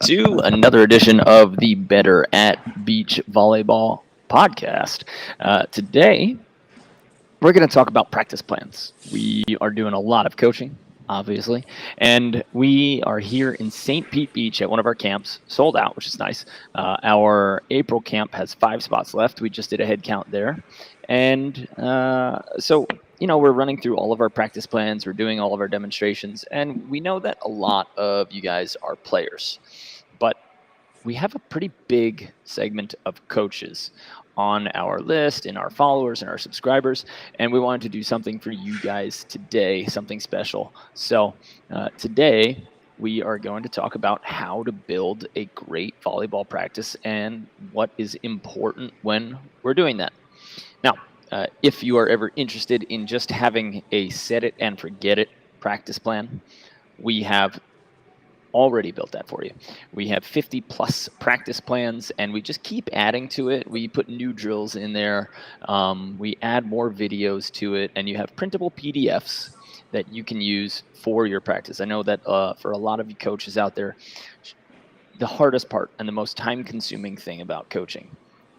to another edition of the Better at Beach Volleyball podcast. Today, we're going to talk about practice plans. We are doing a lot of coaching, obviously, and we are here in St. Pete Beach at one of our camps, sold out, which is nice. Our April camp has 5 spots left. We just did a head count there. And we're running through all of our practice plans, we're doing all of our demonstrations, and we know that a lot of you guys are players. But we have a pretty big segment of coaches on our list, in our followers, and our subscribers, and we wanted to do something for you guys today, something special. So today we are going to talk about how to build a great volleyball practice and what is important when we're doing that. Now, if you are ever interested in just having a set it and forget it practice plan, we have already built that for you. We have 50 plus practice plans, and we just keep adding to it. We put new drills in there. We add more videos to it, and you have printable PDFs that you can use for your practice. I know that for a lot of you coaches out there, the hardest part and the most time consuming thing about coaching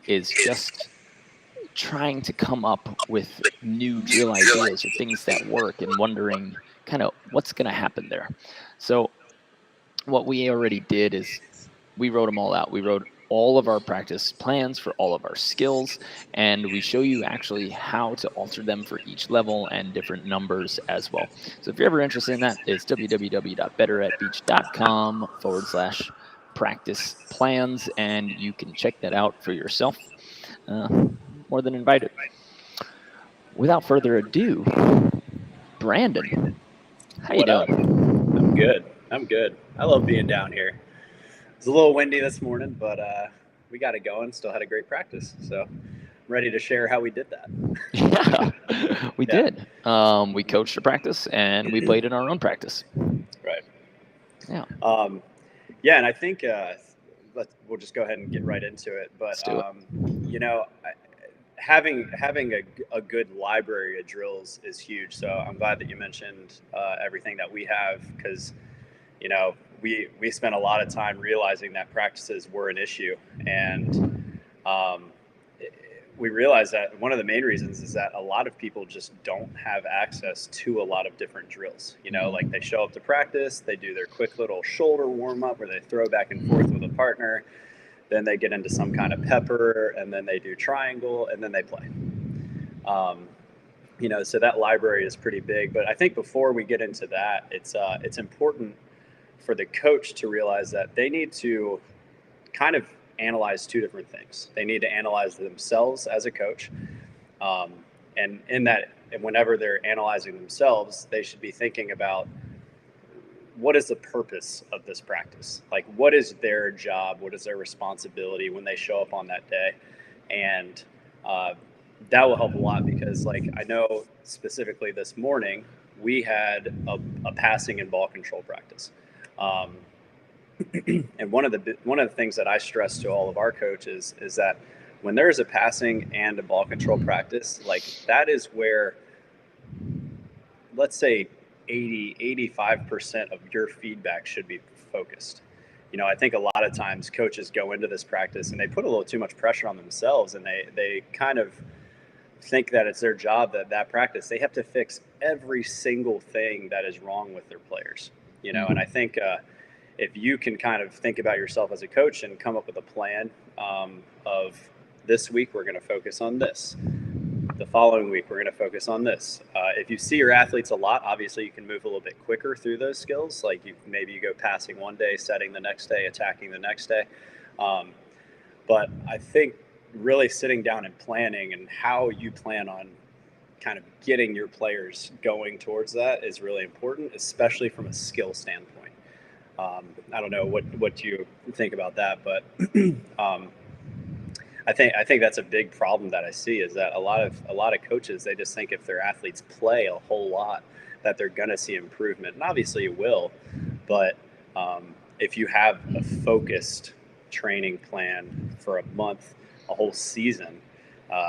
is just trying to come up with new drill ideas or things that work and wondering kind of what's going to happen there. So what we already did is we wrote them all out. We wrote all of our practice plans for all of our skills, and we show you actually how to alter them for each level and different numbers as well. So if you're ever interested in that, it's www.betteratbeach.com/practice plans, and you can check that out for yourself. Uh, More than invited. Without further ado, Brandon, how you What up? doing? I'm good. I'm good. I love being down here. It's a little windy this morning, but we got it going. Still had a great practice, so I'm ready to share how we did that. Yeah, we Yeah, did. We coached a practice and we played in our own practice. right. Yeah, Um, yeah, and I think we'll just go ahead and get right into it. But let's do it. you know, having a good library of drills is huge. So I'm glad that you mentioned everything that we have because we spent a lot of time realizing that practices were an issue, and um, we realized that one of the main reasons is that a lot of people just don't have access to a lot of different drills. Like they show up to practice, they do their quick little shoulder warm up where they throw back and forth with a partner, then they get into some kind of pepper, and then they do triangle, and then they play. Um, so that library is pretty big. But I think before we get into that, it's important for the coach to realize that they need to kind of analyze two different things. They need to analyze themselves as a coach, um, and whenever they're analyzing themselves, they should be thinking about what is the purpose of this practice? Like, what is their job? What is their responsibility when they show up on that day? And that will help a lot because, like, I know specifically this morning we had a passing and ball control practice. Um, and one of the things that I stress to all of our coaches is that when there's a passing and a ball control practice, like that is where, let's say 85% of your feedback should be focused. I think a lot of times coaches go into this practice and they put a little too much pressure on themselves, and they kind of think that it's their job that practice they have to fix every single thing that is wrong with their players. And I think if you can kind of think about yourself as a coach and come up with a plan of this week we're going to focus on this, the following week we're going to focus on this. If you see your athletes a lot, obviously you can move a little bit quicker through those skills. Like maybe you go passing one day, setting the next day, attacking the next day. But I think really sitting down and planning and how you plan on kind of getting your players going towards that is really important, especially from a skill standpoint. I don't know what you think about that, but I think that's a big problem that I see is that a lot of coaches, they just think if their athletes play a whole lot that they're going to see improvement, and obviously you will, but if you have a focused training plan for a month, a whole season,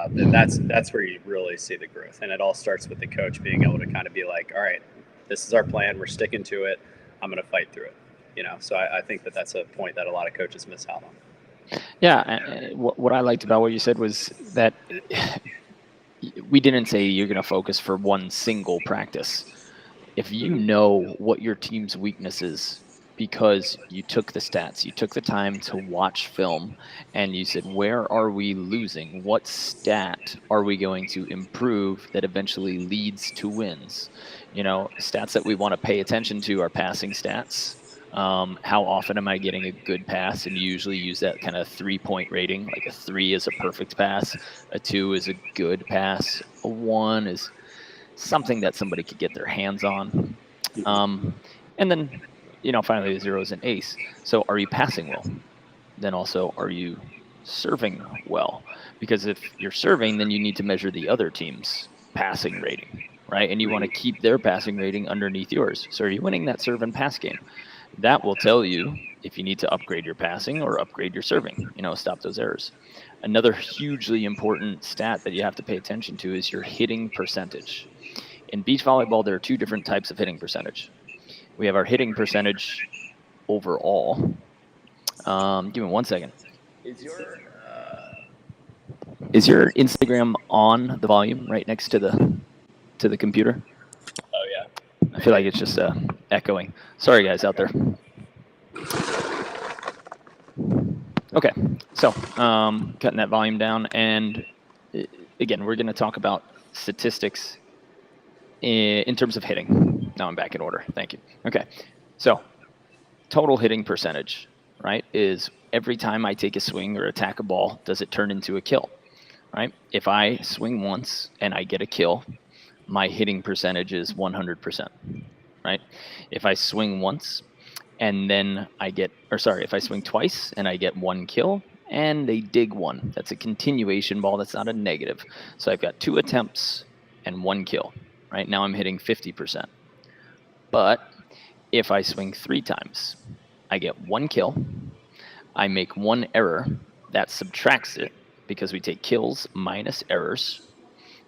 then that's where you really see the growth, and it all starts with the coach being able to kind of be like, all right, this is our plan, we're sticking to it, I'm going to fight through it. So I think that that's a point that a lot of coaches miss out on. Yeah, what I liked about what you said was that we didn't say you're going to focus for one single practice. If you know what your team's weakness is because you took the stats, you took the time to watch film, and you said, where are we losing? What stat are we going to improve that eventually leads to wins? Stats that we want to pay attention to are passing stats. How often am I getting a good pass? And you usually use that kind of 3-point rating. Like a 3 is a perfect pass, a 2 is a good pass, a 1 is something that somebody could get their hands on. And then, finally, the 0 is an ace. So are you passing well? Then also, are you serving well? Because if you're serving, then you need to measure the other team's passing rating, right? And you want to keep their passing rating underneath yours. So are you winning that serve and pass game? That will tell you if you need to upgrade your passing or upgrade your serving, stop those errors. Another hugely important stat that you have to pay attention to is your hitting percentage. In beach volleyball, there are two different types of hitting percentage. We have our hitting percentage overall. Give me 1 second. Is your Instagram on the volume right next to the computer? Oh yeah. I feel like it's just echoing. Sorry, guys out there. Okay, so cutting that volume down, and again, we're going to talk about statistics in terms of hitting. Now I'm back in order. Thank you. Okay, so total hitting percentage, right, is every time I take a swing or attack a ball, does it turn into a kill, right? If I swing once and I get a kill, my hitting percentage is 100%, right? If I swing once and then if I swing twice and I get 1 kill and they dig 1, that's a continuation ball. That's not a negative. So I've got 2 attempts and 1 kill, right? Now I'm hitting 50%. But if I swing 3 times, I get 1 kill, I make 1 error, that subtracts it because we take kills minus errors,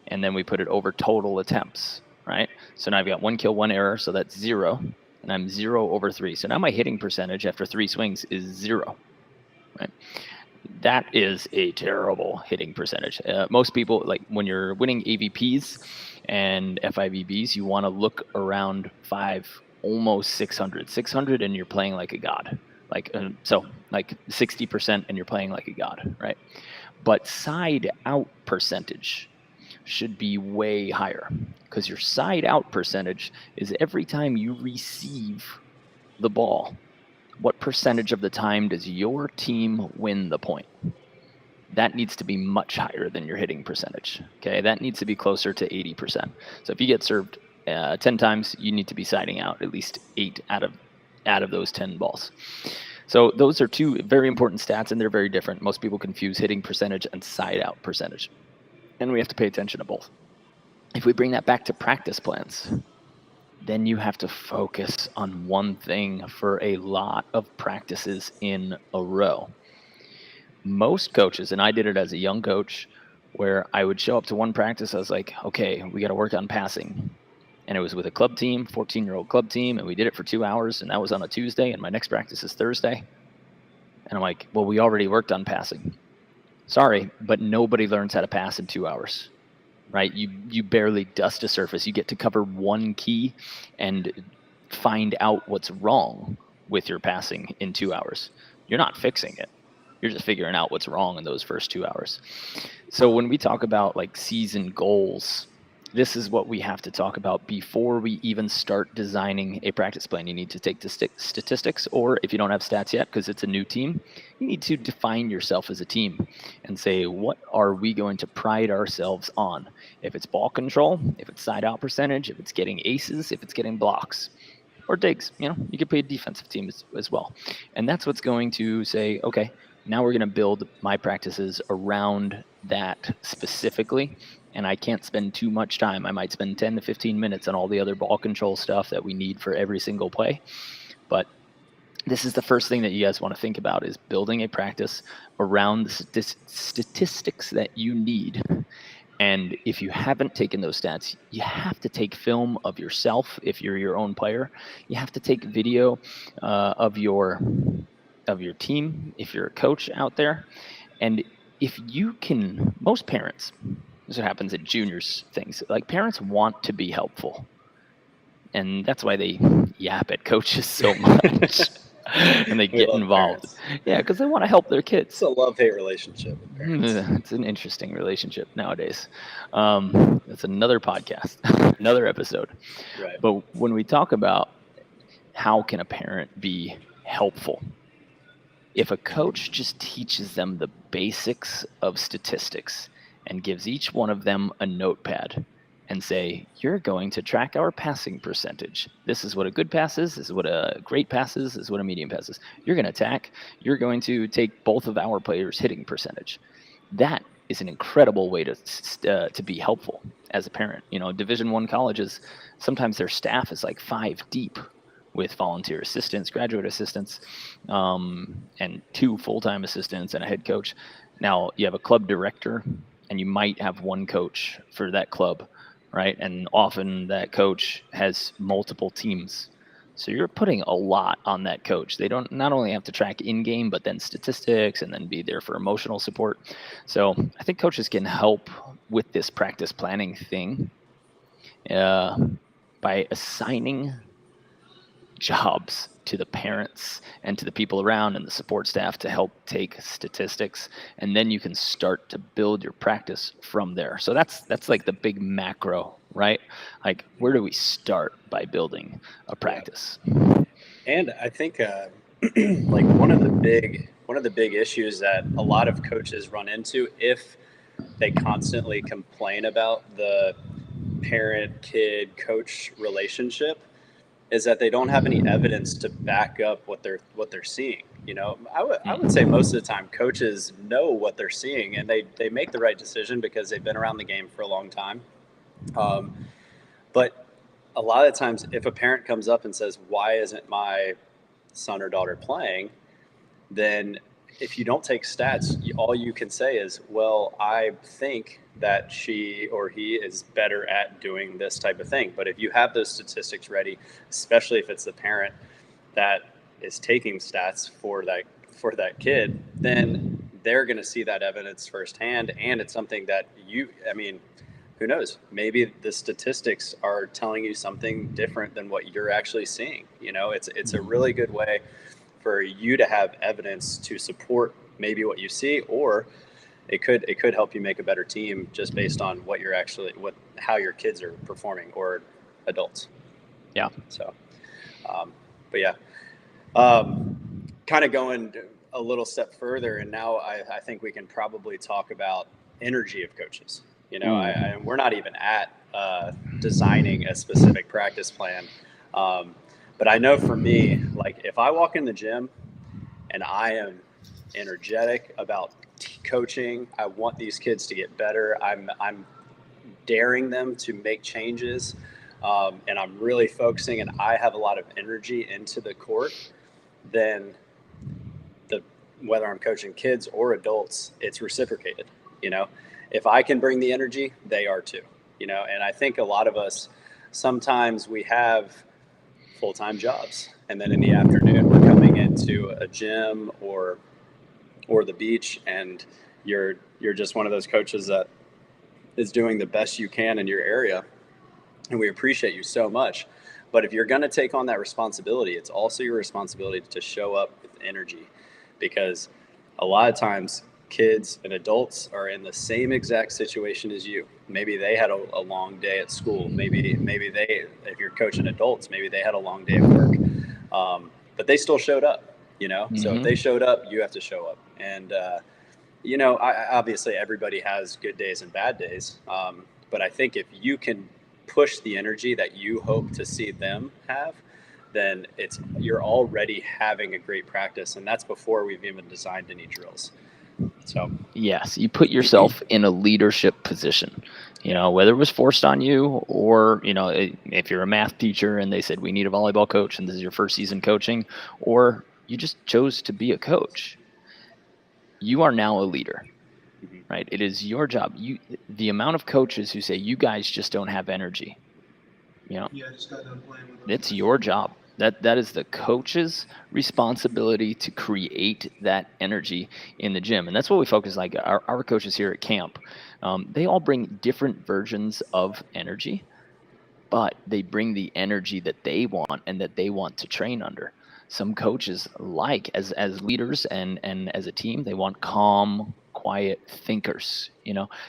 and then we put it over total attempts, right? So now I've got 1 kill, 1 error, so that's 0, and I'm 0 over 3. So now my hitting percentage after 3 swings is 0, right? That is a terrible hitting percentage. Most people, like when you're winning AVPs and FIVBs, you want to look around 5, almost 600, and you're playing like a god. Like 60%, and you're playing like a god, right? But side out percentage should be way higher, because your side out percentage is every time you receive the ball, what percentage of the time does your team win the point? That needs to be much higher than your hitting percentage. Okay, that needs to be closer to 80%. So if you get served 10 times, you need to be siding out at least 8 out of those 10 balls. So those are two very important stats, and they're very different. Most people confuse hitting percentage and side out percentage, and we have to pay attention to both. If we bring that back to practice plans, then you have to focus on one thing for a lot of practices in a row. Most coaches, and I did it as a young coach, where I would show up to one practice, I was like, okay, we got to work on passing. And it was with a club team, 14-year-old club team, and we did it for 2 hours, and that was on a Tuesday, and my next practice is Thursday. And I'm like, well, we already worked on passing. Sorry, but nobody learns how to pass in 2 hours, right? You barely dust a surface. You get to cover one key and find out what's wrong with your passing in 2 hours. You're not fixing it. You're just figuring out what's wrong in those first 2 hours. So when we talk about like season goals, this is what we have to talk about before we even start designing a practice plan. You need to take the statistics, or if you don't have stats yet, because it's a new team, you need to define yourself as a team and say, what are we going to pride ourselves on? If it's ball control, if it's side out percentage, if it's getting aces, if it's getting blocks or digs, you could play a defensive team as well. And that's what's going to say, okay, now we're going to build my practices around that specifically. And I can't spend too much time. I might spend 10 to 15 minutes on all the other ball control stuff that we need for every single play. But this is the first thing that you guys want to think about, is building a practice around the statistics that you need. And if you haven't taken those stats, you have to take film of yourself. If you're your own player, you have to take video of your team. If you're a coach out there, and if you can, most parents, this is what happens at juniors things. Like parents want to be helpful, and that's why they yap at coaches so much. And they We get love involved. parents. Yeah, because they want to help their It's kids. a love-hate relationship with parents. It's an interesting relationship nowadays. That's another podcast, another episode. Right. But when we talk about how can a parent be helpful, if a coach just teaches them the basics of statistics and gives each one of them a notepad and say, you're going to track our passing percentage. This is what a good pass is. This is what a great pass is. This is what a medium pass is. You're going to attack. You're going to take both of our players' hitting percentage. That is an incredible way to be helpful as a parent. Division I colleges, sometimes their staff is like 5 deep with volunteer assistants, graduate assistants, and 2 full-time assistants and a head coach. Now you have a club director, and you might have 1 coach for that club, right? And often that coach has multiple teams. So you're putting a lot on that coach. They don't not only have to track in-game, but then statistics and then be there for emotional support. So I think coaches can help with this practice planning thing by assigning jobs to the parents and to the people around and the support staff to help take statistics, and then you can start to build your practice from there. So that's like the big macro, right? Like, where do we start by building a practice? And I think like one of the big issues that a lot of coaches run into if they constantly complain about the parent kid coach relationship is that they don't have any evidence to back up what they're seeing. I would say most of the time coaches know what they're seeing and they make the right decision because they've been around the game for a long time. But a lot of times, if a parent comes up and says, "Why isn't my son or daughter playing?" then if you don't take stats, all you can say is, "Well, I think that she or he is better at doing this type of thing." But if you have those statistics ready, especially if it's the parent that is taking stats for that kid, then they're going to see that evidence firsthand, and it's something that who knows? Maybe the statistics are telling you something different than what you're actually seeing. It's a really good way for you to have evidence to support maybe what you see, or it could help you make a better team just based on how your kids are performing or adults. Yeah. So, but yeah, kind of going a little step further, and now I think we can probably talk about energy of coaches. We're not even at designing a specific practice plan. But I know for me, like if I walk in the gym and I am energetic about coaching, I want these kids to get better. I'm daring them to make changes, and I'm really focusing, and I have a lot of energy into the court. Then whether I'm coaching kids or adults, it's reciprocated. If I can bring the energy, they are too. And I think a lot of us sometimes we have full-time jobs, and then in the afternoon we're coming into a gym or the beach, and you're just one of those coaches that is doing the best you can in your area, and we appreciate you so much. But if you're going to take on that responsibility, it's also your responsibility to show up with energy, because a lot of times kids and adults are in the same exact situation as you. Maybe they had a long day at school. Maybe they, if you're coaching adults, maybe they had a long day at work, but they still showed up. So if they showed up, you have to show up. And obviously everybody has good days and bad days, but I think if you can push the energy that you hope to see them have, then you're already having a great practice, and that's before we've even designed any drills. So yes, you put yourself in a leadership position, whether it was forced on you or, if you're a math teacher and they said, we need a volleyball coach and this is your first season coaching, or you just chose to be a coach, you are now a leader. Mhm. right? It is your job. The amount of coaches who say you guys just don't have energy, you know, Yeah, I just got done playing with those it's guys. your job. That is the coach's responsibility to create that energy in the gym, and that's what we focus. Like our coaches here at camp, they all bring different versions of energy, but they bring the energy that they want and that they want to train under. Some coaches, like as leaders and as a team, they want calm, quiet thinkers.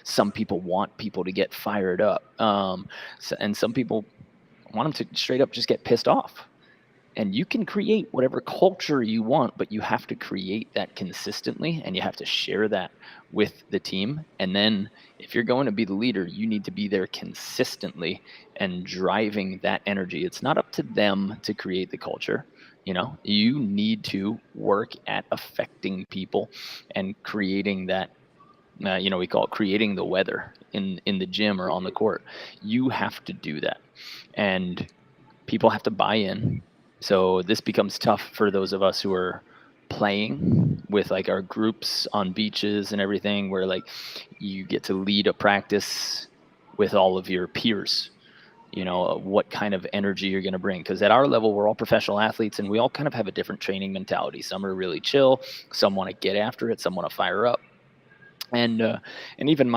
Some people want people to get fired up, and some people want them to straight up just get pissed off. And you can create whatever culture you want, but you have to create that consistently and you have to share that with the team. And then if you're going to be the leader, you need to be there consistently and driving that energy. It's not up to them to create the culture. You need to work at affecting people and creating that. We call it creating the weather in the gym or on the court. You have to do that, and people have to buy in. So this becomes tough for those of us who are playing with like our groups on beaches and everything, where like you get to lead a practice with all of your peers. What kind of energy you're going to bring, because at our level we're all professional athletes and we all kind of have a different training mentality. Some are really chill, some want to get after it, some want to fire up. And even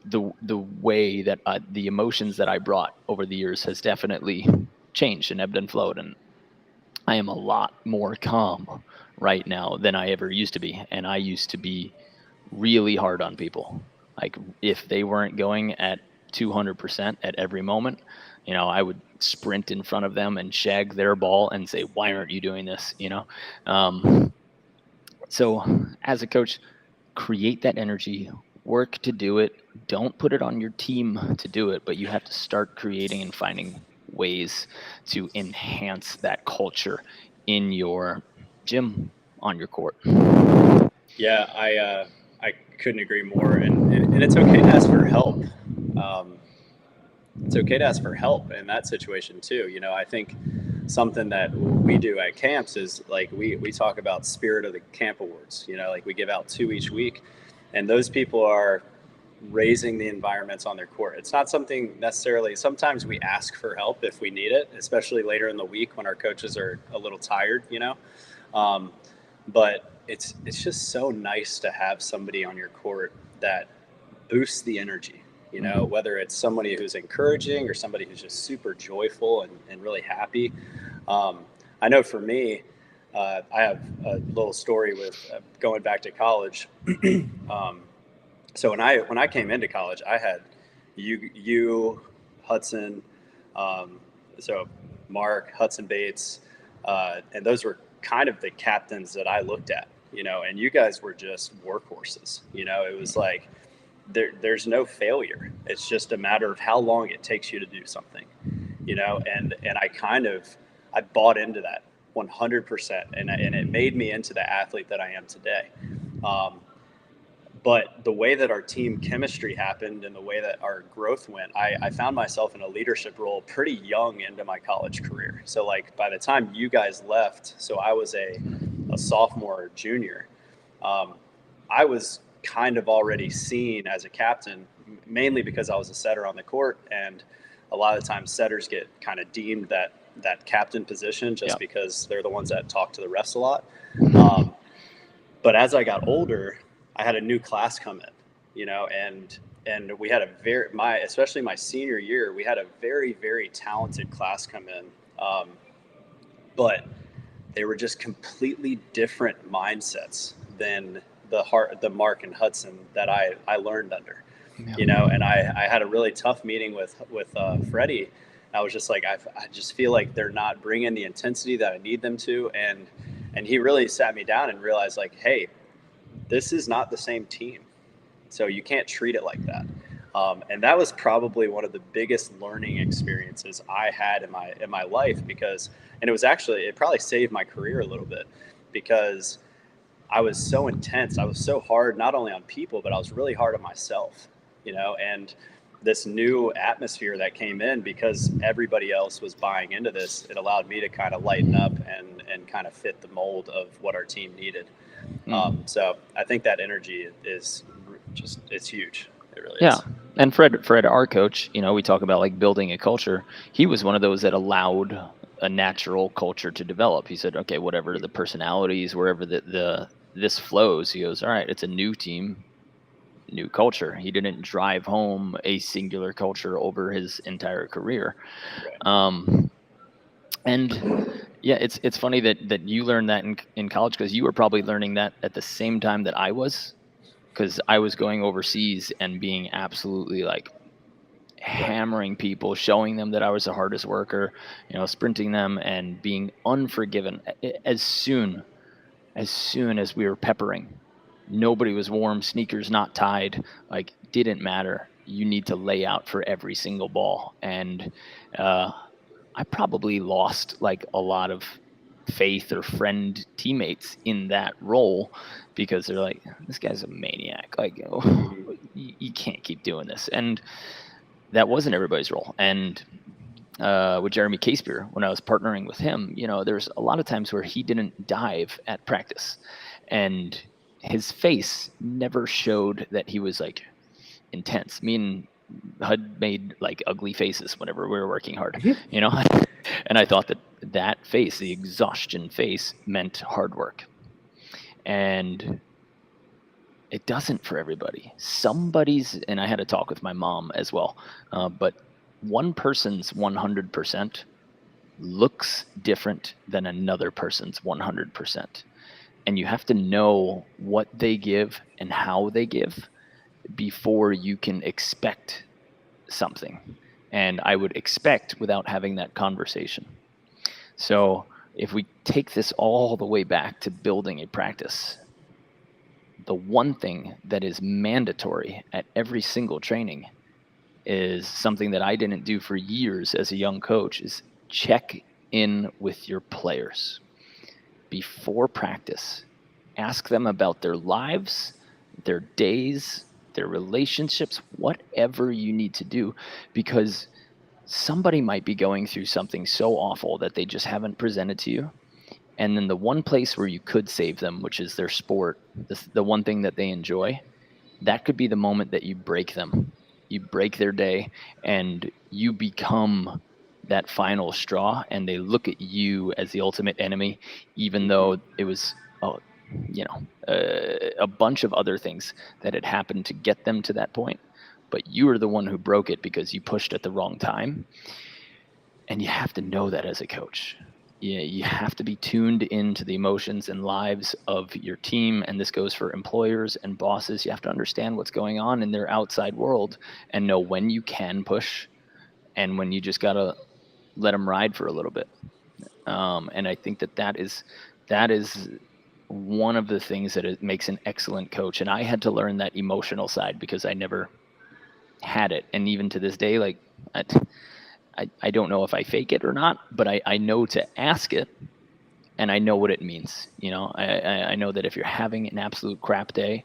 the way that the emotions that I brought over the years has definitely changed and ebbed and flowed, and I am a lot more calm right now than I ever used to be. And I used to be really hard on people. Like if they weren't going at 200% at every moment, I would sprint in front of them and shag their ball and say, "Why aren't you doing this?" Um, so as a coach, create that energy, work to do it. Don't put it on your team to do it, but you have to start creating and finding ways to enhance that culture in your gym, on your court. Yeah, I couldn't agree more, and it's okay to ask for help. Um, it's okay to ask for help in that situation too. I think something that we do at camps is like we talk about spirit of the camp awards. Like we give out two each week, and those people are raising the environments on their court. It's not something necessarily. Sometimes we ask for help if we need it, especially later in the week when our coaches are a little tired. Um, but it's just so nice to have somebody on your court that boosts the energy. Mhm. Whether it's somebody who's encouraging or somebody who's just super joyful and really happy. Um, I know for me, I have a little story with going back to college. um, so when I came into college, I had you Hudson, um, so Mark Hudson Bates, and those were kind of the captains that I looked at. And you guys were just workhorses. It was like there's no failure. It's just a matter of how long it takes you to do something. And I bought into that 100%, and it made me into the athlete that I am today. Um, but the way that our team chemistry happened and the way that our growth went, I found myself in a leadership role pretty young into my college career. So like by the time you guys left, so I was a sophomore or junior, um, I was kind of already seen as a captain, mainly because I was a setter on the court, and a lot of the times setters get kind of deemed that captain position just Yeah. because they're the ones that talk to the refs a lot. But as I got older, I had a new class come in, and we had especially my senior year, we had a very, very talented class come in. But they were just completely different mindsets than the Mark and Hudson that I learned under. Yeah. And I had a really tough meeting with Freddie. I was just like, I just feel like they're not bringing the intensity that I need them to, and he really sat me down and realized like, hey, this is not the same team, so you can't treat it like that. And that was probably one of the biggest learning experiences I had in my life, because, and it probably saved my career a little bit, because I was so intense. I was so hard, not only on people, but I was really hard on myself, and this new atmosphere that came in, because everybody else was buying into this, it allowed me to kind of lighten up and kind of fit the mold of what our team needed. Mm. So I think that energy is just it's huge. It really Yeah. is. And Fred, our coach, we talk about like building a culture. He was one of those that allowed a natural culture to develop. He said, okay, whatever the personalities, wherever the this flows, he goes, all right, it's a new team, new culture. He didn't drive home a singular culture over his entire career. Right. Um, and yeah, it's funny that you learned that in college, because you were probably learning that at the same time that I was, because I was going overseas and being absolutely like Right. hammering people, showing them that I was the hardest worker, sprinting them and being unforgiven as soon as we were peppering. Nobody was warm, sneakers not tied, like didn't matter. You need to lay out for every single ball. And uh, I probably lost like a lot of faith or friend teammates in that role, because they're like, this guy's a maniac. Like, Mhm. you can't keep doing this. And that wasn't everybody's role. And with Jeremy Casebeer, when I was partnering with him, there's a lot of times where he didn't dive at practice, and his face never showed that he was like intense. Me and Hud made like ugly faces whenever we were working hard, you know. And I thought that face, the exhaustion face, meant hard work, and it doesn't for everybody. And I had a talk with my mom as well, but one person's 100% looks different than another person's 100. And you have to know what they give and how they give before you can expect something. And I would expect without having that conversation. So if we take this all the way back to building a practice, the one thing that is mandatory at every single training is something that I didn't do for years as a young coach, is check in with your players before practice. Ask them about their lives, their days, their relationships, whatever you need to do, because somebody might be going through something so awful that they just haven't presented to you. And then the one place where you could save them, which is their sport, the one thing that they enjoy, that could be the moment that you break them. You break their day, and you become that final straw, and they look at you as the ultimate enemy, even Mhm. though it was, oh, a bunch of other things that had happened to get them to that point. But you were the one who broke it because you pushed at the wrong time. And you have to know that as a coach. You have to be tuned into the emotions and lives of your team. And this goes for employers and bosses. You have to understand what's going on in their outside world and know when you can push and when you just got to let them ride for a little bit. And I think that is one of the things that it makes an excellent coach. And I had to learn that emotional side because I never had it. And even to this day, like, I don't know if I fake it or not, but I know to ask it, and I know what it means. I know that if you're having an absolute crap day,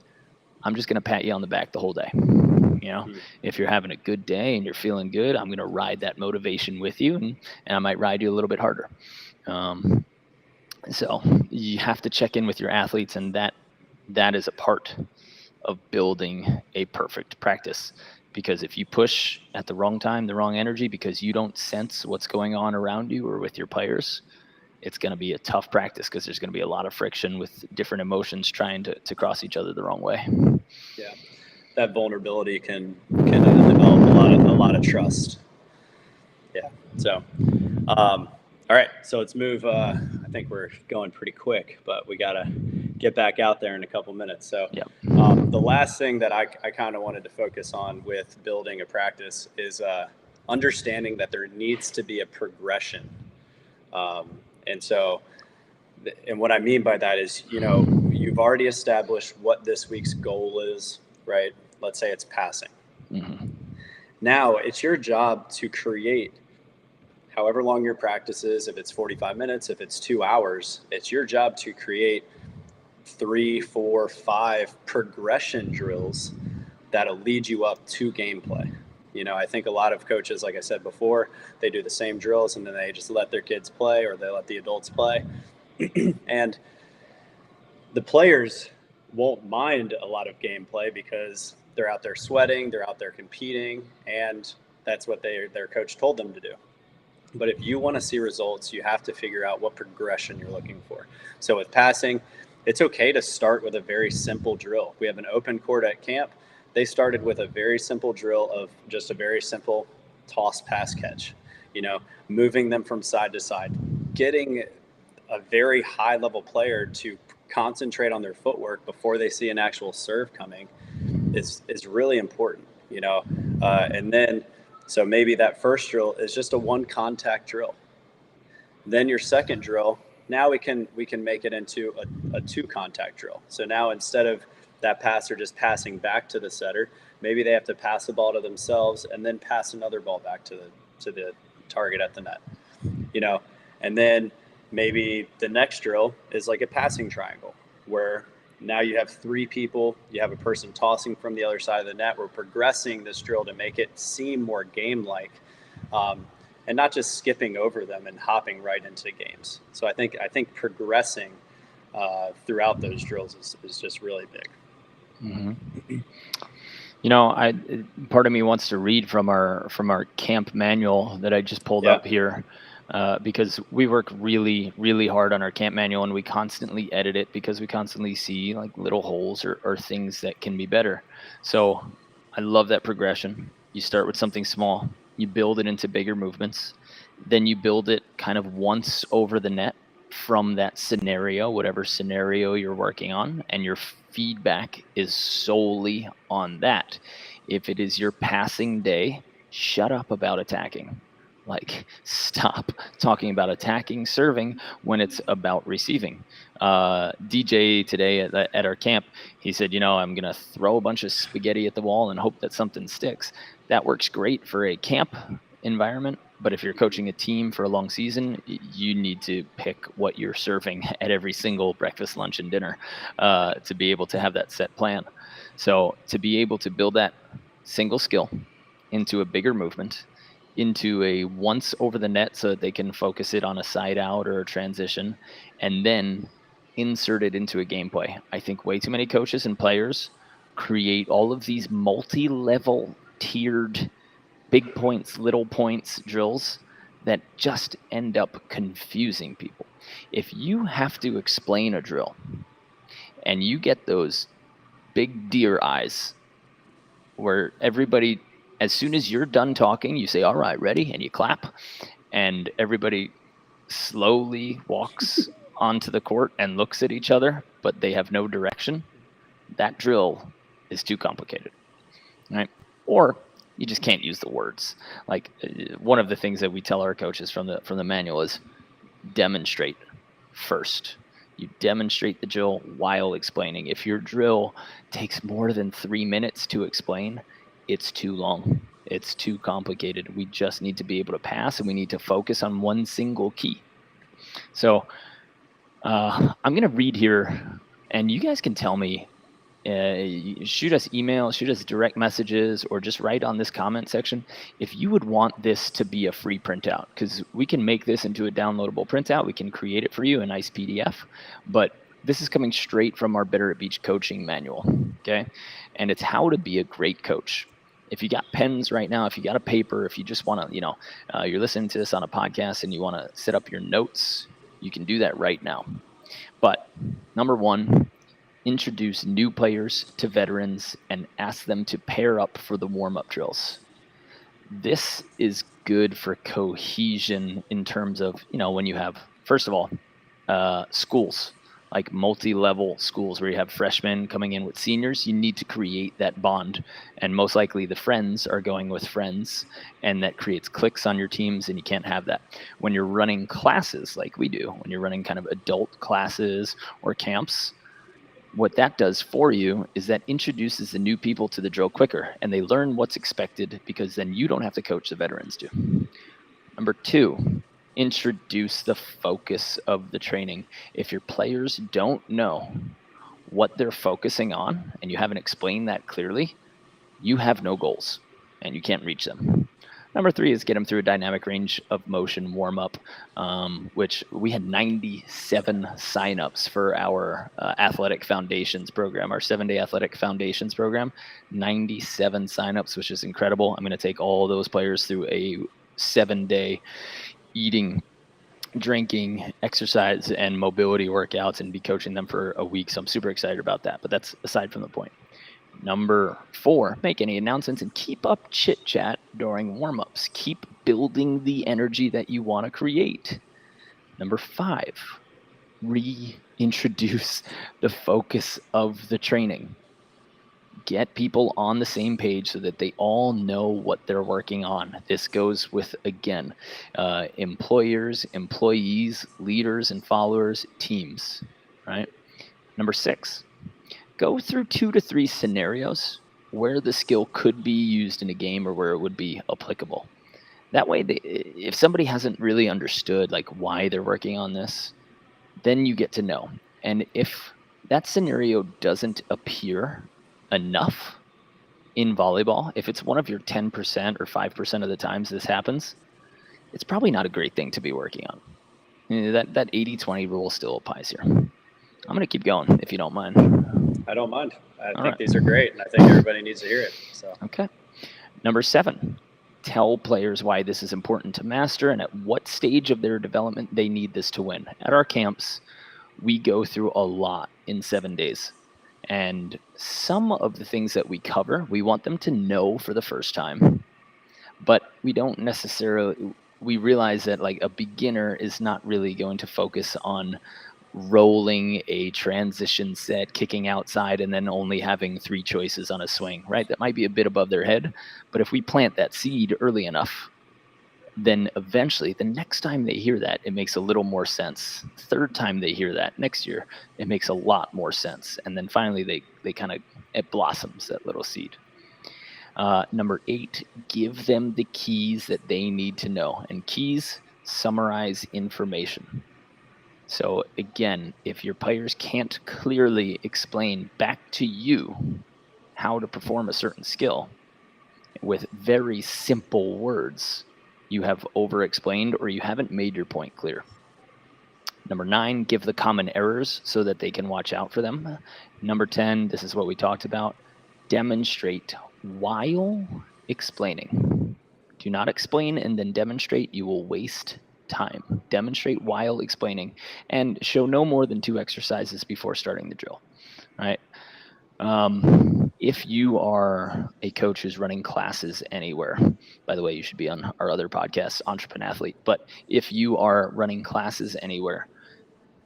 I'm just going to pat you on the back the whole day. Mhm. If you're having a good day and you're feeling good, I'm going to ride that motivation with you, and I might ride you a little bit harder. Um, so you have to check in with your athletes, and that is a part of building a perfect practice. Because if you push at the wrong time, the wrong energy, because you don't sense what's going on around you or with your players, it's going to be a tough practice because there's going to be a lot of friction with different emotions trying to cross each other the wrong way. Yeah, that vulnerability can develop a lot of trust. Yeah. So, all right. So let's move. I think we're going pretty quick, but we gotta get back out there in a couple minutes. So, Yep. the last thing that I kind of wanted to focus on with building a practice is understanding that there needs to be a progression. Um, and so, and what I mean by that is, you've already established what this week's goal is, right? Let's say it's passing. Hmm. Now it's your job to create however long your practice is. If it's 45 minutes, if it's 2 hours, it's your job to create 3, 4, 5 progression drills that'll lead you up to gameplay. I think a lot of coaches, like I said before, they do the same drills and then they just let their kids play or they let the adults play. And the players won't mind a lot of gameplay because they're out there sweating, they're out there competing, and that's what their coach told them to do. But if you want to see results, you have to figure out what progression you're looking for. So with passing, it's okay to start with a very simple drill. We have an open court at camp. They started with a very simple drill of just a very simple toss, pass, catch. You know, moving them from side to side, getting a very high level player to concentrate on their footwork before they see an actual serve coming is really important. And then so maybe that first drill is just a one contact drill. Then your second drill, now we can make it into a two contact drill. So now instead of that passer just passing back to the setter, maybe they have to pass the ball to themselves and then pass another ball back to the target at the net. You know, and then maybe the next drill is like a passing triangle where now you have three people, you have a person tossing from the other side of the net. We're progressing this drill to make it seem more game-like, and not just skipping over them and hopping right into games. So I think progressing throughout those drills is just really big. Mm-hmm. You know, part of me wants to read from our camp manual that I just pulled Yeah. up here, because we work really, really hard on our camp manual, and we constantly edit it because we constantly see like little holes or things that can be better. So I love that progression. You start with something small, you build it into bigger movements, then you build it kind of once over the net from that scenario, whatever scenario you're working on, and your feedback is solely on that. If it is your passing day, shut up about attacking. Like, stop talking about attacking, serving when it's about receiving. DJ today at our camp, he said, I'm going to throw a bunch of spaghetti at the wall and hope that something sticks. That works great for a camp environment, but if you're coaching a team for a long season, you need to pick what you're serving at every single breakfast, lunch, and dinner, to be able to have that set plan. So to be able to build that single skill into a bigger movement, into a once over the net so that they can focus it on a side out or a transition, and then insert it into a gameplay. I think way too many coaches and players create all of these multi-level tiered big points, little points drills that just end up confusing people. If you have to explain a drill and you get those big deer eyes where everybody, as soon as you're done talking, you say, all right, ready? And you clap, and everybody slowly walks onto the court and looks at each other, but they have no direction. That drill is too complicated, right? Or you just can't use the words. Like, one of the things that we tell our coaches from the manual is demonstrate first. You demonstrate the drill while explaining. If your drill takes more than 3 minutes to explain, it's too long. It's too complicated. We just need to be able to pass, and we need to focus on one single key. So I'm going to read here, and you guys can tell me, shoot us email, shoot us direct messages, or just write on this comment section if you would want this to be a free printout, because we can make this into a downloadable printout. We can create it for you, a nice PDF, but this is coming straight from our Better at Beach coaching manual, okay? And it's how to be a great coach. If you got pens right now, if you got a paper, if you just want to, you're listening to this on a podcast and you want to set up your notes, you can do that right now. But number one, introduce new players to veterans and ask them to pair up for the warm-up drills. This is good for cohesion in terms of, when you have, first of all, schools, like multi-level schools where you have freshmen coming in with seniors, you need to create that bond. And most likely the friends are going with friends, and that creates cliques on your teams, and you can't have that. When you're running classes like we do, when you're running kind of adult classes or camps, what that does for you is that introduces the new people to the drill quicker, and they learn what's expected because then you don't have to coach, the veterans do. Number two, introduce the focus of the training. If your players don't know what they're focusing on and you haven't explained that clearly, you have no goals and you can't reach them. Number 3 is get them through a dynamic range of motion warm-up, which we had 97 signups for our athletic foundations program, our 7-day athletic foundations program. 97 signups, which is incredible. I'm going to take all those players through a 7-day eating, drinking, exercise, and mobility workouts and be coaching them for a week. So I'm super excited about that. But that's aside from the point. Number 4, make any announcements and keep up chit chat during warm-ups. Keep building the energy that you want to create. Number 5, reintroduce the focus of the training. Get people on the same page so that they all know what they're working on. This goes with, again, employers, employees, leaders and followers, teams, right? Number 6, go through 2 to 3 scenarios where the skill could be used in a game or where it would be applicable. That way, if somebody hasn't really understood like why they're working on this, then you get to know. And if that scenario doesn't appear enough in volleyball, if it's one of your 10% or 5% of the times this happens, it's probably not a great thing to be working on. That 80-20 rule still applies here. I'm going to keep going if you don't mind. I don't mind. I All think right. these are great, and I think everybody needs to hear it. So Okay. Number 7, tell players why this is important to master and at what stage of their development they need this to win. At our camps, we go through a lot in 7 days. And some of the things that we cover, we want them to know for the first time. But we don't necessarily, we realize that like a beginner is not really going to focus on rolling a transition set, kicking outside, and then only having 3 choices on a swing, right? That might be a bit above their head. But if we plant that seed early enough, then eventually the next time they hear that, it makes a little more sense. Third time they hear that next year, it makes a lot more sense. And then finally they kind of, it blossoms, that little seed. Number 8, give them the keys that they need to know. And keys summarize information. So again, if your players can't clearly explain back to you how to perform a certain skill with very simple words, you have over-explained or you haven't made your point clear. Number 9, give the common errors so that they can watch out for them. Number 10, this is what we talked about, demonstrate while explaining. Do not explain and then demonstrate. You will waste time. Demonstrate while explaining and show no more than 2 exercises before starting the drill, right? If you are a coach who's running classes anywhere, by the way, you should be on our other podcast, Entrepreneur Athlete, but if you are running classes anywhere,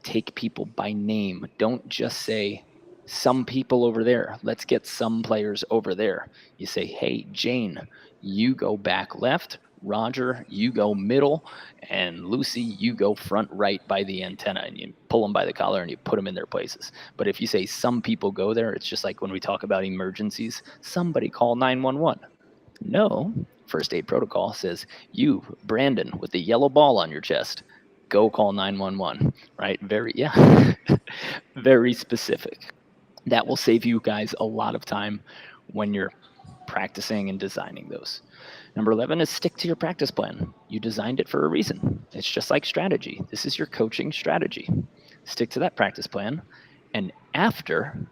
take people by name. Don't just say, some people over there. Let's get some players over there. You say, hey, Jane, you go back left. Roger, you go middle. And Lucy, you go front right by the antenna. And you pull them by the collar and you put them in their places. But if you say some people go there, it's just like when we talk about emergencies. Somebody call 911. No, first aid protocol says, you, Brandon, with the yellow ball on your chest, go call 911, right? Very specific. That will save you guys a lot of time when you're practicing and designing those. Number 11 is stick to your practice plan. You designed it for a reason. It's just like strategy. This is your coaching strategy. Stick to that practice plan. And after,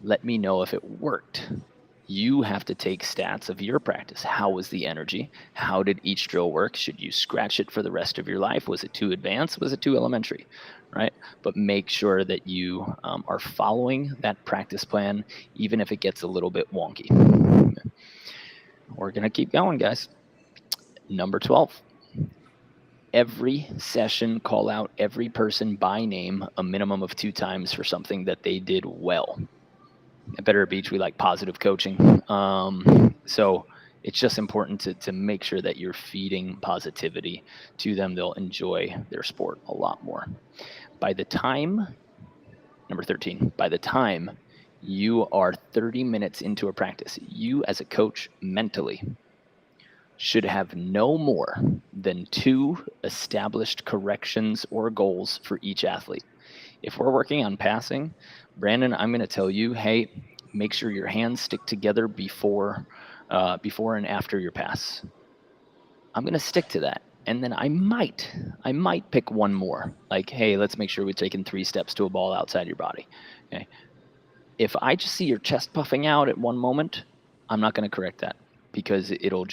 let me know if it worked. You have to take stats of your practice. How was the energy? How did each drill work? Should you scratch it for the rest of your life? Was it too advanced? Was it too elementary? Right? But make sure that you are following that practice plan, even if it gets a little bit wonky. We're going to keep going, guys. Number 12. Every session, call out every person by name a minimum of 2 times for something that they did well. At Better Beach, we like positive coaching. So it's just important to make sure that you're feeding positivity to them. They'll enjoy their sport a lot more. By the time, number 13, by the time you are 30 minutes into a practice, you as a coach mentally should have no more than 2 established corrections or goals for each athlete. If we're working on passing, Brandon, I'm going to tell you, hey, make sure your hands stick together before and after your pass. I'm going to stick to that. And then I might pick one more. Like, hey, let's make sure we've taken 3 steps to a ball outside your body. Okay. If I just see your chest puffing out at one moment, I'm not going to correct that because it'll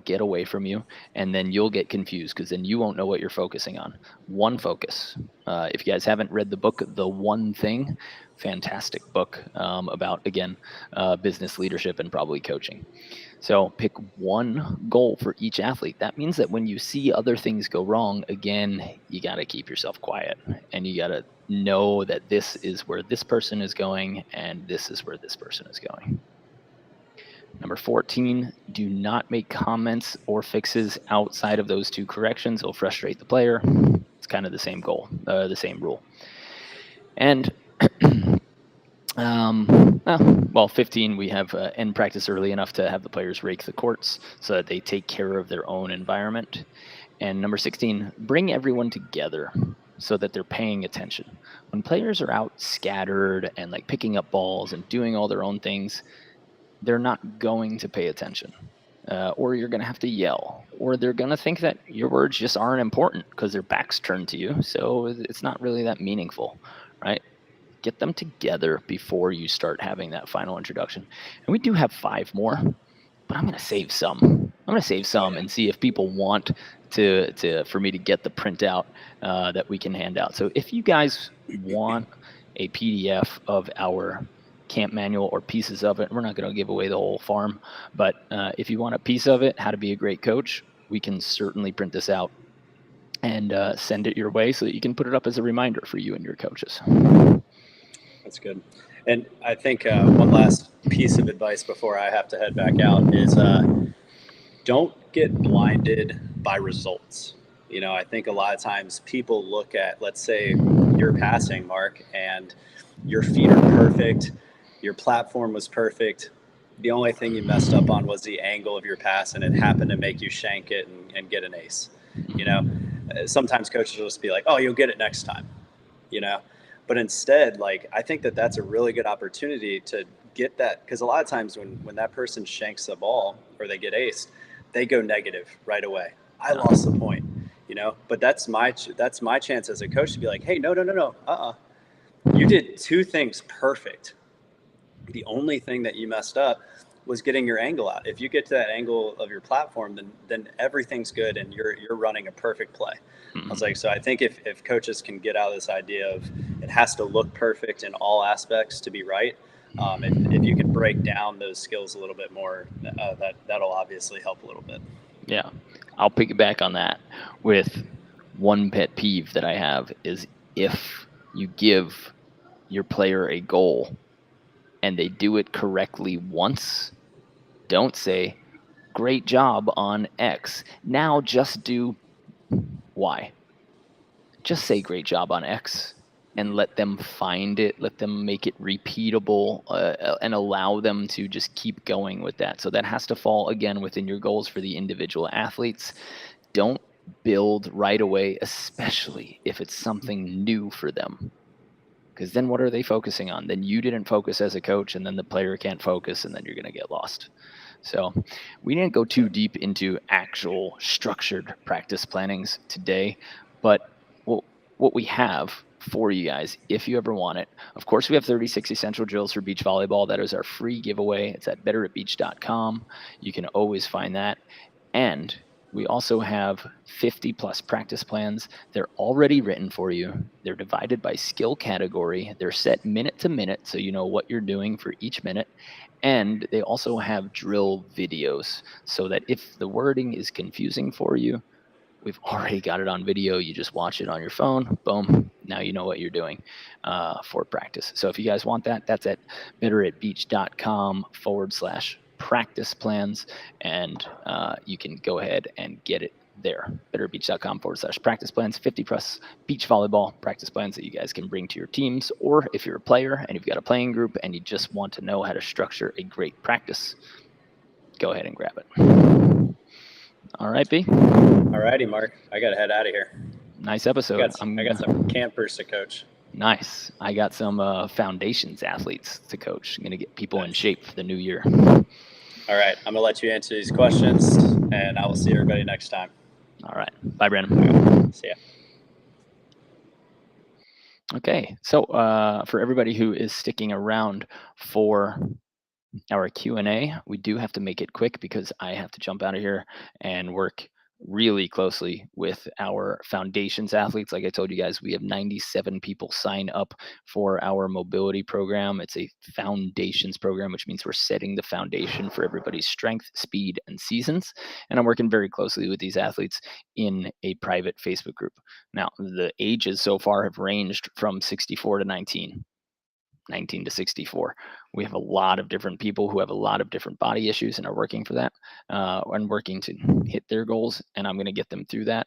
get away from you, and then you'll get confused because then you won't know what you're focusing on. One focus. If you guys haven't read the book, The One Thing, fantastic book about, again, business leadership and probably coaching. So pick one goal for each athlete. That means that when you see other things go wrong, again, you got to keep yourself quiet and you got to know that this is where this person is going and this is where this person is going. Number 14, do not make comments or fixes outside of those 2 corrections. It'll frustrate the player. It's kind of the same goal, the same rule. And 15, we have end practice early enough to have the players rake the courts so that they take care of their own environment. And number 16, bring everyone together so that they're paying attention. When players are out scattered and like picking up balls and doing all their own things, they're not going to pay attention. Or you're going to have to yell, or they're going to think that your words just aren't important because their back's turned to you. So it's not really that meaningful, right? Get them together before you start having that final introduction. And we do have 5 more, but I'm going to save some. And see if people want for me to get the printout that we can hand out. So if you guys want a PDF of our camp manual or pieces of it, we're not going to give away the whole farm, but if you want a piece of it, how to be a great coach, we can certainly print this out and send it your way so that you can put it up as a reminder for you and your coaches. That's good. And I think one last piece of advice before I have to head back out is don't get blinded by results. You know, I think a lot of times people look at, let's say you're passing, Mark, and your feet are perfect, your platform was perfect. The only thing you messed up on was the angle of your pass, and it happened to make you shank it and get an ace. You know, sometimes coaches will just be like, oh, you'll get it next time, you know. But instead, like, I think that that's a really good opportunity to get that, because a lot of times when that person shanks the ball or they get aced, they go negative right away. I lost the point, you know. But that's my chance as a coach to be like, hey, no, you did 2 things perfect. The only thing that you messed up was getting your angle out. If you get to that angle of your platform, then everything's good and you're running a perfect play. I was like, so I think if coaches can get out of this idea of it has to look perfect in all aspects to be right, if you can break down those skills a little bit more, that'll obviously help a little bit. Yeah, I'll piggyback on that with one pet peeve that I have is if you give your player a goal and they do it correctly once, don't say, great job on X. Now just do Y. Just say great job on X and let them find it, let them make it repeatable, and allow them to just keep going with that. So that has to fall, again, within your goals for the individual athletes. Don't build right away, especially if it's something new for them. Because then what are they focusing on? Then you didn't focus as a coach, and then the player can't focus, and then you're going to get lost. So we didn't go too deep into actual structured practice plannings today, but what we have for you guys, if you ever want it, of course, we have 36 essential drills for beach volleyball. That is our free giveaway. It's at betteratbeach.com. You can always find that. And we also have 50 plus practice plans. They're already written for you. They're divided by skill category. They're set minute to minute, so you know what you're doing for each minute. And they also have drill videos so that if the wording is confusing for you, we've already got it on video. You just watch it on your phone. Boom. Now you know what you're doing for practice. So if you guys want that, that's at betteratbeach.com/practice plans. And you can go ahead and get it there. betteratbeach.com/practice plans. 50 plus beach volleyball practice plans that you guys can bring to your teams. Or if you're a player and you've got a playing group and you just want to know how to structure a great practice, go ahead and grab it. All right, B. All righty, Mark. I got to head out of here. Nice episode. I got some campers to coach. Nice. I got some foundations athletes to coach. I'm going to get people in shape for the new year. All right, I'm gonna let you answer these questions, and I will see everybody next time. All right. Bye, Brandon. See ya. Okay. So for everybody who is sticking around for our Q&A, we do have to make it quick because I have to jump out of here and work really closely with our foundations athletes. Like I told you guys, we have 97 people sign up for our mobility program. It's a foundations program, which means we're setting the foundation for everybody's strength, speed, and seasons. And I'm working very closely with these athletes in a private Facebook group. Now, the ages so far have ranged from 64 to 19 to 64. We have a lot of different people who have a lot of different body issues and are working for that and working to hit their goals. And I'm going to get them through that.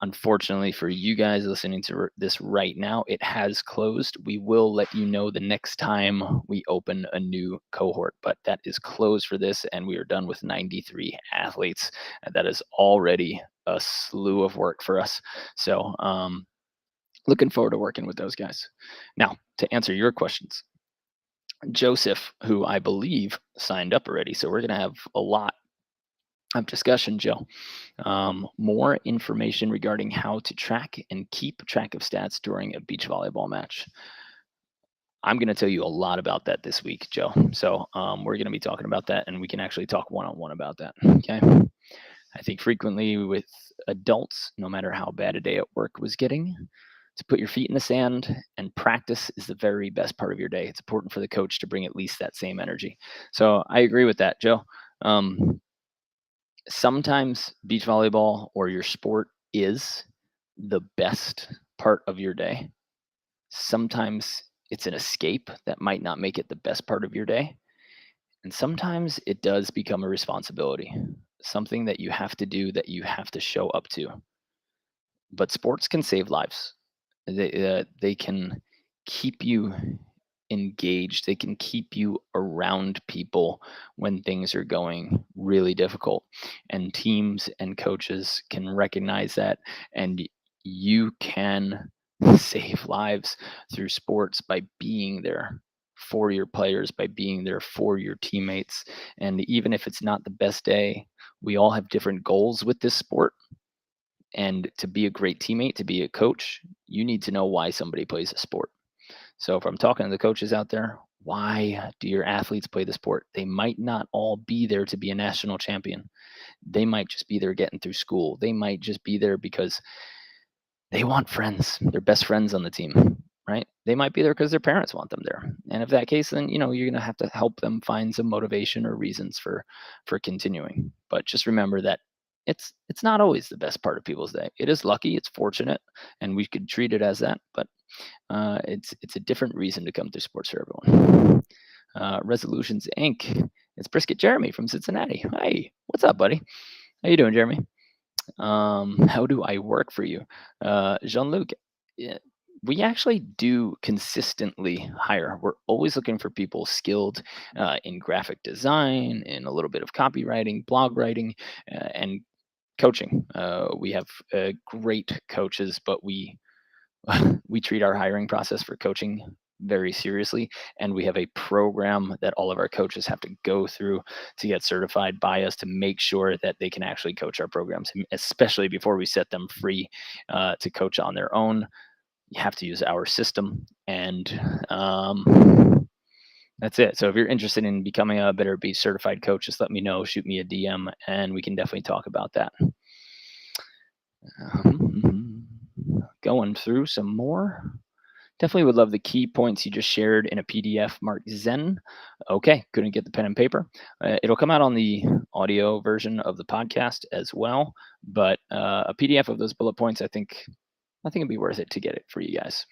Unfortunately for you guys listening to this right now, it has closed. We will let you know the next time we open a new cohort, but that is closed for this, and we are done with 93 athletes. That is already a slew of work for us. So, looking forward to working with those guys. Now, to answer your questions, Joseph, who I believe signed up already, so we're going to have a lot of discussion, Joe. More information regarding how to track and keep track of stats during a beach volleyball match. I'm going to tell you a lot about that this week, Joe. So we're going to be talking about that, and we can actually talk one-on-one about that. Okay. I think frequently with adults, no matter how bad a day at work was getting, to put your feet in the sand and practice is the very best part of your day. It's important for the coach to bring at least that same energy. So I agree with that, Joe. Sometimes beach volleyball or your sport is the best part of your day. Sometimes it's an escape that might not make it the best part of your day. And sometimes it does become a responsibility, something that you have to do, that you have to show up to. But sports can save lives. They can keep you engaged. They can keep you around people when things are going really difficult. And teams and coaches can recognize that. And you can save lives through sports by being there for your players, by being there for your teammates. And even if it's not the best day, we all have different goals with this sport. And to be a great teammate, to be a coach, you need to know why somebody plays a sport. So if I'm talking to the coaches out there, why do your athletes play the sport? They might not all be there to be a national champion. They might just be there getting through school. They might just be there because they want friends, their best friends on the team, right? They might be there because their parents want them there. And if that case, then you're going to have to help them find some motivation or reasons for continuing. But just remember that it's not always the best part of people's day. It is lucky, it's fortunate, and we could treat it as that. But it's a different reason to come through sports for everyone. Resolutions Inc. It's Brisket Jeremy from Cincinnati. Hey, what's up, buddy? How you doing, Jeremy? How do I work for you? Jean-Luc, we actually do consistently hire. We're always looking for people skilled in graphic design, in a little bit of copywriting, blog writing, and coaching. We have great coaches, but we treat our hiring process for coaching very seriously, and we have a program that all of our coaches have to go through to get certified by us to make sure that they can actually coach our programs, especially before we set them free to coach on their own. You have to use our system, and that's it. So if you're interested in becoming a Better Beach certified coach, just let me know, shoot me a DM, and we can definitely talk about that. Going through some more. Definitely would love the key points you just shared in a PDF, Mark Zen. Okay, couldn't get the pen and paper. It'll come out on the audio version of the podcast as well, but a PDF of those bullet points, I think it'd be worth it to get it for you guys.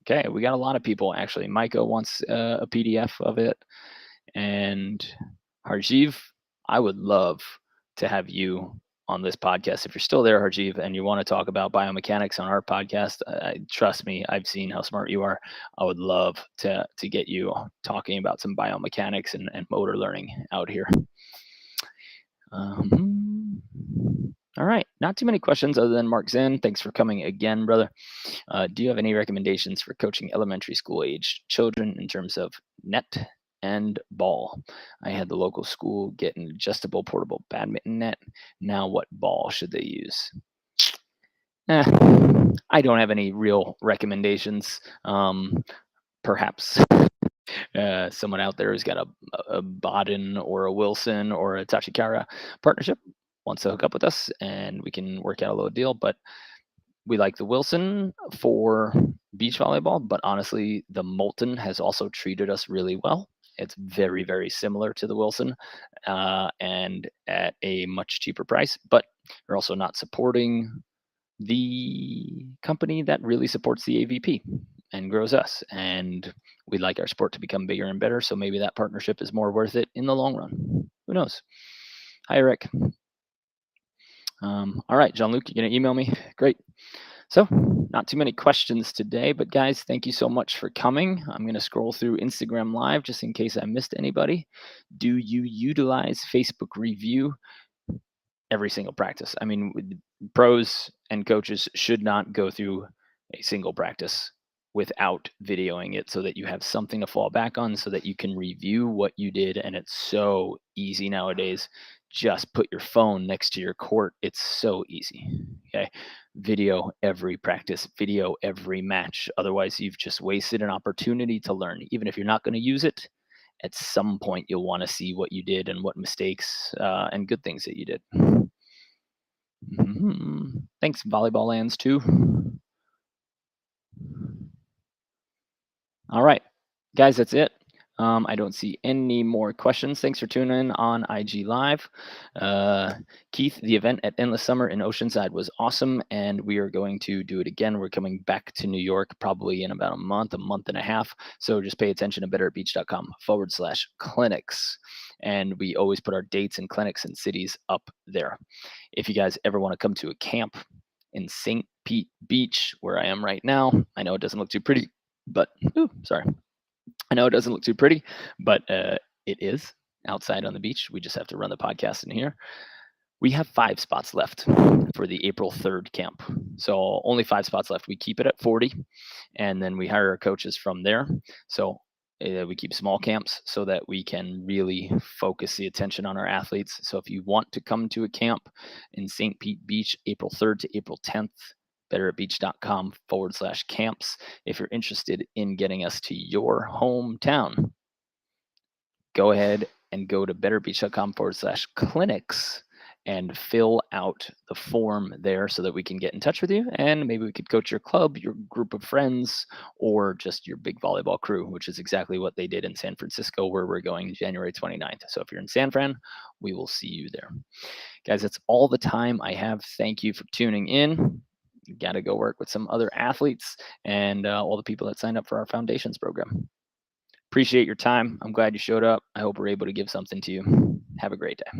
Okay, we got a lot of people actually. Micah wants a PDF of it, and Harjiv, I would love to have you on this podcast. If you're still there, Harjiv, and you want to talk about biomechanics on our podcast, trust me, I've seen how smart you are. I would love to get you talking about some biomechanics and motor learning out here. All right, not too many questions other than Mark Zinn. Thanks for coming again, brother. Do you have any recommendations for coaching elementary school age children in terms of net and ball. I had the local school get an adjustable portable badminton net. Now, what ball should they use? Eh, I don't have any real recommendations. Perhaps someone out there who's got a Baden or a Wilson or a Tachikara partnership wants to hook up with us, and we can work out a little deal. But we like the Wilson for beach volleyball, but honestly, the Molten has also treated us really well. It's very, very similar to the Wilson, and at a much cheaper price. But you're also not supporting the company that really supports the AVP and grows us. And we'd like our sport to become bigger and better. So maybe that partnership is more worth it in the long run. Who knows? Hi, Eric. All right, Jean Luc, you're going to email me? Great. So, not too many questions today, but guys, thank you so much for coming. I'm going to scroll through Instagram Live just in case I missed anybody. Do you utilize Facebook review every single practice? I mean, pros and coaches should not go through a single practice without videoing it so that you have something to fall back on so that you can review what you did. And it's so easy nowadays. Just put your phone next to your court. It's so easy. Okay. Video every practice, video every match. Otherwise, you've just wasted an opportunity to learn. Even if you're not going to use it, at some point you'll want to see what you did and what mistakes and good things that you did. Thanks, Volleyball Lands, too. All right, guys, that's it. I don't see any more questions. Thanks for tuning in on IG Live. Keith, the event at Endless Summer in Oceanside was awesome, and we are going to do it again. We're coming back to New York probably in about a month and a half. So just pay attention to betteratbeach.com/clinics. And we always put our dates and clinics and cities up there. If you guys ever want to come to a camp in St. Pete Beach, where I am right now, I know it doesn't look too pretty, but I know it doesn't look too pretty, but it is outside on the beach. We just have to run the podcast in here. We have 5 spots left for the April 3rd camp. So only 5 spots left. We keep it at 40, and then we hire our coaches from there. So we keep small camps so that we can really focus the attention on our athletes. So if you want to come to a camp in St. Pete Beach, April 3rd to April 10th, betteratbeach.com/camps. If you're interested in getting us to your hometown, go ahead and go to betterbeach.com/clinics and fill out the form there so that we can get in touch with you. And maybe we could coach your club, your group of friends, or just your big volleyball crew, which is exactly what they did in San Francisco, where we're going January 29th. So if you're in San Fran, we will see you there. Guys, that's all the time I have. Thank you for tuning in. Got to go work with some other athletes and all the people that signed up for our foundations program. Appreciate your time. I'm glad you showed up. I hope we're able to give something to you. Have a great day.